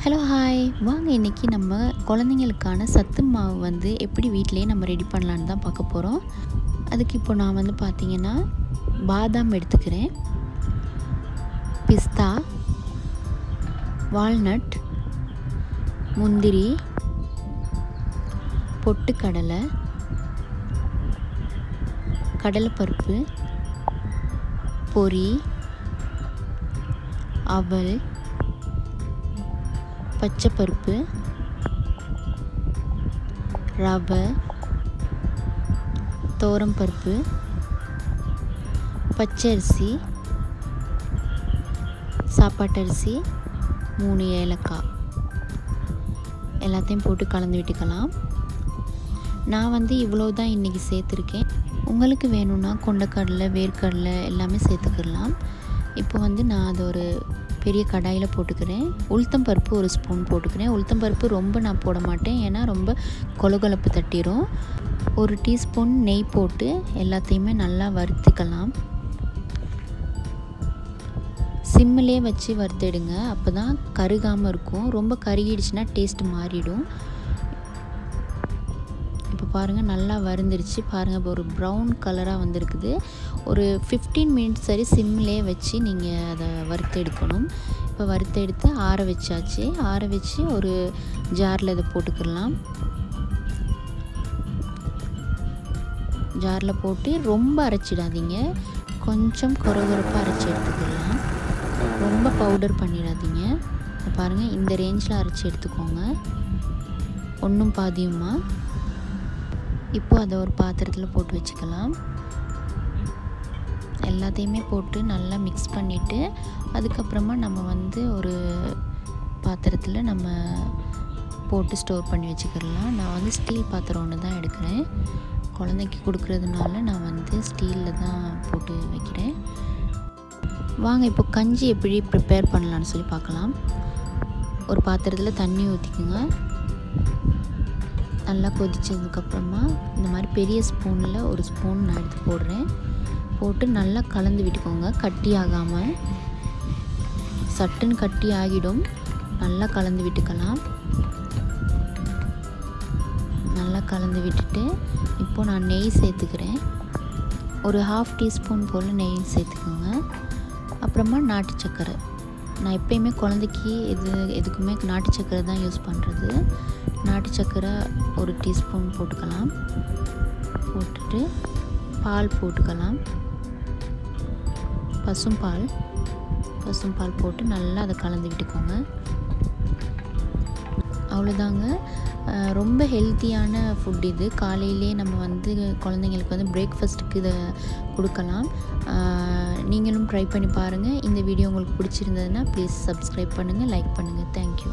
Hello hi வாங்க இன்றைக்கி நம்ம குழந்தைங்களுக்கான சத்து மாவு வந்து எப்படி வீட்டிலேயே நம்ம ரெடி பண்ணலான்னு தான் பார்க்க போகிறோம். அதுக்கு இப்போ நான் வந்து பார்த்திங்கன்னா பாதாம் எடுத்துக்கிறேன், பிஸ்தா, வால்நட், முந்திரி, பொட்டுக்கடலை, கடலைப்பருப்பு, பொரி, அவல், பச்சைப்பருப்பு, ரவை, துவரம்பருப்பு, பச்சரிசி, சாப்பாட்டரிசி, 3 ஏலக்காய் எல்லாத்தையும் போட்டு கலந்து விட்டுக்கலாம். நான் வந்து இவ்வளோ தான் இன்றைக்கி சேர்த்துருக்கேன். உங்களுக்கு வேணும்னா கொண்டக்கடலை, வேர்க்கடலை எல்லாமே சேர்த்துக்கலாம். இப்போ வந்து நான் அதை ஒரு பெரிய கடாயில் போட்டுக்கிறேன். உளுத்தம்பருப்பு 1 ஸ்பூன் போட்டுக்கிறேன். உளுத்தம்பருப்பு ரொம்ப நான் போட மாட்டேன், ஏன்னா ரொம்ப கொலகொலப்பு தட்டிடும். 1 டீஸ்பூன் நெய் போட்டு எல்லாத்தையுமே நல்லா வறுத்துக்கலாம். சிம்மிலே வச்சு வறுத்தெடுங்க, அப்போ தான் கருகாமல் இருக்கும். ரொம்ப கருகிடுச்சுன்னா டேஸ்ட் மாறிடும். இப்போ பாருங்கள், நல்லா வறுந்துருச்சு பாருங்கள். இப்போ ஒரு ப்ரௌன் கலராக வந்திருக்குது. ஒரு 15 மினிட்ஸ் சரி சிம்மிலே வச்சு நீங்கள் அதை வறுத்து எடுக்கணும். இப்போ வறுத்து எடுத்து ஆற வச்சாச்சு. ஆற வச்சு ஒரு ஜாரில் இதை போட்டுக்கலாம். ஜாரில் போட்டு ரொம்ப அரைச்சிடாதீங்க, கொஞ்சம் கொரகொரப்பாக அரைச்சி எடுத்துக்கலாம். ரொம்ப பவுடர் பண்ணிடாதீங்க. பாருங்கள், இந்த ரேஞ்சில் அரைச்சி எடுத்துக்கோங்க, ஒன்றும் பாதியுமா. இப்போ அதை ஒரு பாத்திரத்தில் போட்டு வச்சுக்கலாம். எல்லாத்தையுமே போட்டு நல்லா மிக்ஸ் பண்ணிவிட்டு அதுக்கப்புறமா நம்ம வந்து ஒரு பாத்திரத்தில் நம்ம போட்டு ஸ்டோர் பண்ணி வச்சுக்கலாம். நான் வந்து ஸ்டீல் பாத்திரம் ஒன்று தான் எடுக்கிறேன். குழந்தைக்கு கொடுக்குறதுனால நான் வந்து ஸ்டீலில் தான் போட்டு வைக்கிறேன். வாங்க இப்போ கஞ்சி எப்படி ப்ரிப்பேர் பண்ணலான்னு சொல்லி பார்க்கலாம். ஒரு பாத்திரத்தில் தண்ணி ஊற்றிக்குங்க. நல்லா கொதிச்சதுக்கப்புறமா இந்த மாதிரி பெரிய ஸ்பூனில் 1 ஸ்பூன் நான் எடுத்து போடுறேன். போட்டு நல்லா கலந்து விட்டுக்கோங்க, கட்டி ஆகாமல். சட்டுன்னு கட்டி ஆகிடும். நல்லா கலந்து விட்டுக்கலாம். நல்லா கலந்து விட்டுட்டு இப்போது நான் நெய் சேர்த்துக்கிறேன். ஒரு 1/2 டீஸ்பூன் போல் நெய் சேர்த்துக்கோங்க. அப்புறமா நாட்டு சர்க்கரை. நான் எப்பயுமே குழந்தைக்கு எதுக்குமே நாட்டு சர்க்கரை தான் யூஸ் பண்ணுறது. நாட்டு சர்க்கரை 1 டீஸ்பூன் போட்டுக்கலாம். போட்டுட்டு பால் போட்டுக்கலாம். பசும்பால் போட்டு நல்லா அதை கலந்து விட்டுக்கோங்க. அவ்வளோதாங்க. ரொம்ப ஹெல்த்தியான ஃபுட் இது. காலையிலே நம்ம வந்து குழந்தைங்களுக்கு வந்து பிரேக்ஃபாஸ்ட்டுக்கு இதை கொடுக்கலாம். நீங்களும் ட்ரை பண்ணி பாருங்கள். இந்த வீடியோ உங்களுக்கு பிடிச்சிருந்ததுன்னா ப்ளீஸ் சப்ஸ்கிரைப் பண்ணுங்கள், லைக் பண்ணுங்கள். தேங்க்யூ.